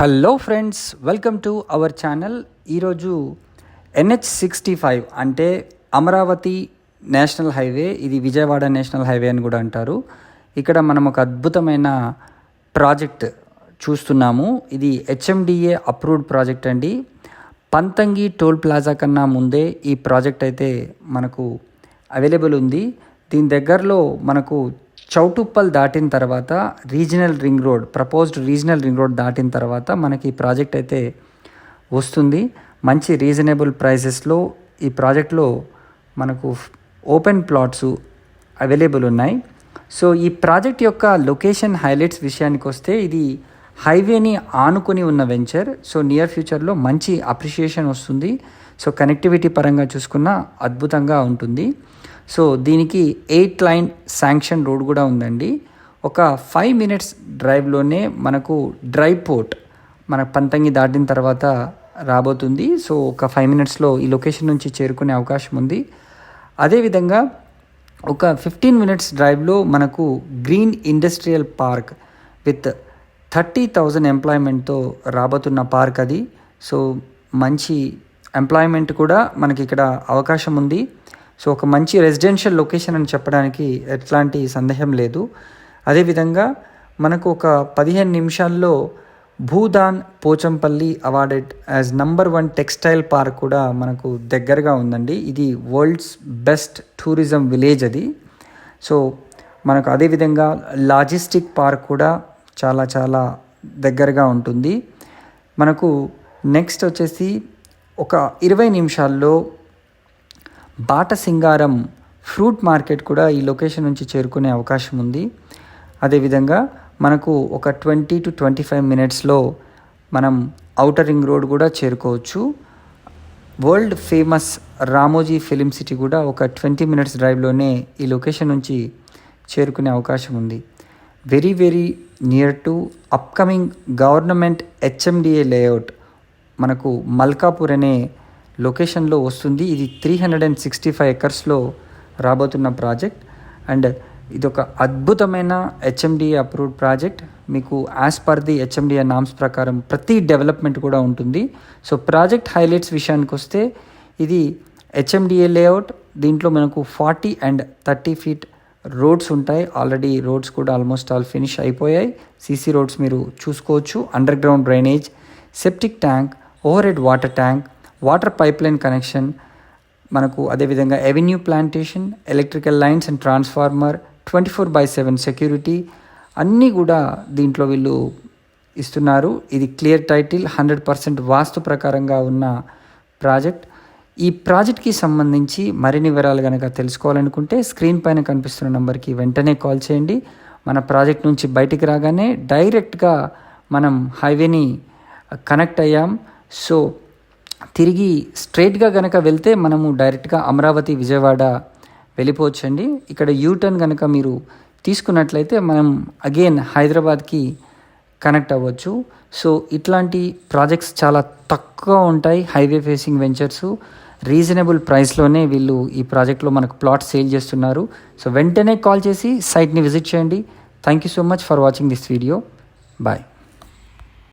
Hello friends, welcome to our channel. ఈరోజు NH65 అంటే Amaravati national highway, ఇది విజయవాడ నేషనల్ హైవే అని కూడా అంటారు. ఇక్కడ మనం ఒక అద్భుతమైన ప్రాజెక్ట్ చూస్తున్నాము. ఇది HMDA అప్రూవ్డ్ ప్రాజెక్ట్ అండి. పంతంగి టోల్ ప్లాజా కన్నా ముందే ఈ ప్రాజెక్ట్ అయితే మనకు అవైలబుల్ ఉంది. దీని దగ్గరలో మనకు చౌటుప్పల్ దాటిన తర్వాత ప్రపోజ్డ్ రీజనల్ రింగ్ రోడ్ దాటిన తర్వాత మనకి ఈ ప్రాజెక్ట్ అయితే వస్తుంది. మంచి రీజనబుల్ ప్రైసెస్లో ఈ ప్రాజెక్ట్లో మనకు ఓపెన్ ప్లాట్స్ అవైలబుల్ ఉన్నాయి. సో ఈ ప్రాజెక్ట్ యొక్క లొకేషన్ హైలైట్స్ విషయానికి వస్తే, ఇది హైవేని ఆనుకొని ఉన్న వెంచర్. సో నియర్ ఫ్యూచర్లో మంచి అప్రిషియేషన్ వస్తుంది. సో కనెక్టివిటీ పరంగా చూసుకున్న అద్భుతంగా ఉంటుంది. సో దీనికి 8 లైన్ శాంక్షన్ రోడ్ కూడా ఉందండి. ఒక 5 minutes డ్రైవ్లోనే మనకు డ్రై పోర్ట్ మన పంతంగి దాటిన తర్వాత రాబోతుంది. సో ఒక 5 minutesలో ఈ లొకేషన్ నుంచి చేరుకునే అవకాశం ఉంది. అదేవిధంగా ఒక 15 minutes డ్రైవ్లో మనకు గ్రీన్ ఇండస్ట్రియల్ పార్క్ విత్ 30,000 ఎంప్లాయ్మెంట్తో రాబోతున్న పార్క్ అది. సో మంచి ఎంప్లాయ్మెంట్ కూడా మనకి ఇక్కడ అవకాశం ఉంది. సో ఒక మంచి రెసిడెన్షియల్ లొకేషన్ అని చెప్పడానికి ఎట్లాంటి సందేహం లేదు. అదేవిధంగా మనకు ఒక 15 నిమిషాల్లో Bhoodan Pochampally awarded as number 1 textile park కూడా మనకు దగ్గరగా ఉందండి. ఇది వరల్డ్స్ బెస్ట్ టూరిజం విలేజ్ అది. సో మనకు అదేవిధంగా లాజిస్టిక్ పార్క్ కూడా చాలా చాలా దగ్గరగా ఉంటుంది. మనకు నెక్స్ట్ వచ్చేసి ఒక 20 నిమిషాల్లో బాటసింగారం ఫ్రూట్ మార్కెట్ కూడా ఈ లొకేషన్ నుంచి చేరుకునే అవకాశం ఉంది. అదేవిధంగా మనకు ఒక 20 to 25 minutesలో మనం ఔటర్ రింగ్ రోడ్ కూడా చేరుకోవచ్చు. World famous Ramoji film city కూడా ఒక 20 minutes డ్రైవ్లోనే ఈ లొకేషన్ నుంచి చేరుకునే అవకాశం ఉంది. Very very near to upcoming government HMDA layout మనకు మల్కాపూర్ అనే లొకేషన్లో వస్తుంది. ఇది 365 acresలో రాబోతున్న ప్రాజెక్ట్. అండ్ ఇది ఒక అద్భుతమైన HMDA అప్రూవ్డ్ ప్రాజెక్ట్. మీకు as per the HMDA norms ప్రకారం ప్రతి డెవలప్మెంట్ కూడా ఉంటుంది. సో ప్రాజెక్ట్ హైలైట్స్ విషయానికి వస్తే, ఇది HMDA లేఅవుట్. దీంట్లో మనకు 40 and 30 feet రోడ్స్ ఉంటాయి. ఆల్రెడీ రోడ్స్ కూడా ఆల్మోస్ట్ ఆల్ ఫినిష్ అయిపోయాయి. CC రోడ్స్ మీరు చూసుకోవచ్చు. Under ground drainage, septic tank, over head water tank, water pipe line connection మనకు, అదేవిధంగా avenue plantation, electrical lines and transformer, 24/7 security అన్నీ కూడా దీంట్లో వీళ్ళు ఇస్తున్నారు. ఇది క్లియర్ టైటిల్, 100% వాస్తు ప్రకారంగా ఉన్న ప్రాజెక్ట్. ఈ ప్రాజెక్ట్కి సంబంధించి మరిన్ని వివరాలు కనుక తెలుసుకోవాలనుకుంటే స్క్రీన్ పైన కనిపిస్తున్న నెంబర్కి వెంటనే కాల్ చేయండి. మన ప్రాజెక్ట్ నుంచి బయటికి రాగానే డైరెక్ట్గా మనం హైవేని కనెక్ట్ అయ్యాం. సో తిరిగి స్ట్రైట్గా కనుక వెళ్తే మనము డైరెక్ట్గా అమరావతి విజయవాడ వెళ్ళిపోవచ్చండి. ఇక్కడ యూటర్న్ కనుక మీరు తీసుకున్నట్లయితే మనం అగైన్ హైదరాబాద్కి కనెక్ట్ అవ్వచ్చు. సో ఇట్లాంటి ప్రాజెక్ట్స్ చాలా తక్కువ ఉంటాయి. హైవే ఫేసింగ్ వెంచర్స్ రీజనబుల్ ప్రైస్లోనే వీళ్ళు ఈ ప్రాజెక్ట్లో మనకు ప్లాట్ సేల్ చేస్తున్నారు. సో వెంటనే కాల్ చేసి సైట్ని విజిట్ చేయండి. Thank you so much for watching this video. Bye.